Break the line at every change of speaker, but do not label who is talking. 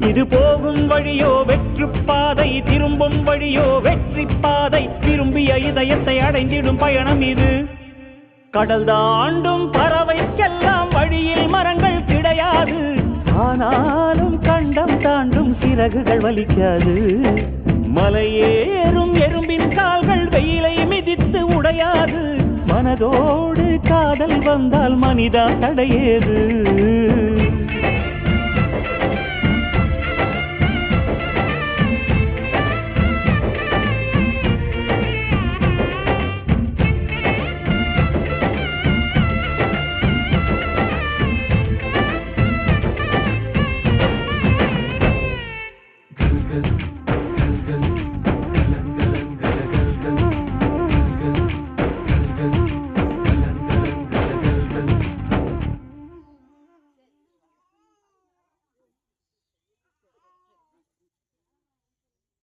இது போகும் வழியோ வெற்று பாதை, திரும்பும் வழியோ வெற்றி பாதை. விரும்பிய இதயத்தை அடைந்திடும் பயணம் இது. கடல் தாண்டும் பறவைக்கெல்லாம் வழியில் மரங்கள் கிடையாது. ஆனாலும் கண்டம் தாண்டும் சிறகுகள் வலிக்காது. மலையேறும் எறும்பின் கால்கள் வெயிலை மிதித்து உடையாது. மனதோடு காதல் வந்தால் மனிதா தடையேது.